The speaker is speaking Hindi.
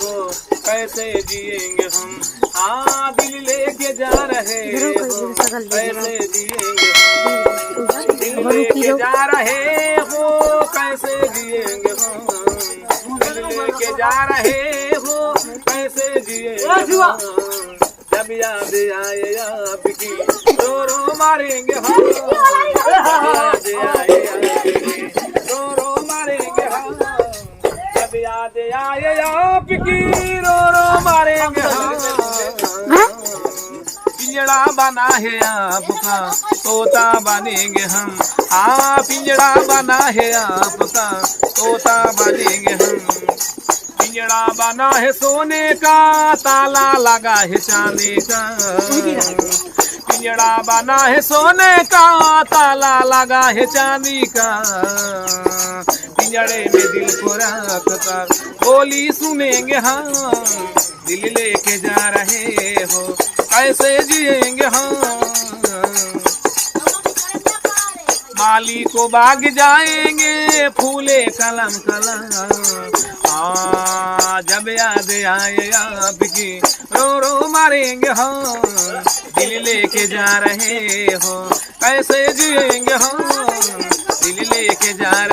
हो, कैसे जिएंगे हम। हाँ दिल लेके जा रहे हो, कैसे जिएंगे हम। दिल लेके जा रहे हो, कैसे जिएंगे हम। दिल लेके जा रहे हो, कैसे जिएंगे हम। जब याद आए आपकी रो रो मारेंगे हम। जब याद आए आपकी रो रो मारेंगे हम। जब याद आए आपकी रो रो मारेंगे हम। पिंजड़ा बना है आपका, तोता बनेंगे हम। हाँ पिंजड़ा बना है आपका, तोता बनेंगे हम। पिंजड़ा बना है सोने का, ताला लगा है चांदी का। पिंजड़ा बना है सोने का, ताला लगा है चांदी का। पिंजड़े में दिल को रख कर बोली सुनेंगे हम। दिल लेके जा रहे हो, कैसे जिएंगे हम। माली को बाग जाएंगे, फूले कलम कलम। जब याद आए आपकी रो रो मारेंगे हम। दिल लेके जा रहे हो, कैसे जिएंगे हम। दिल लेके जा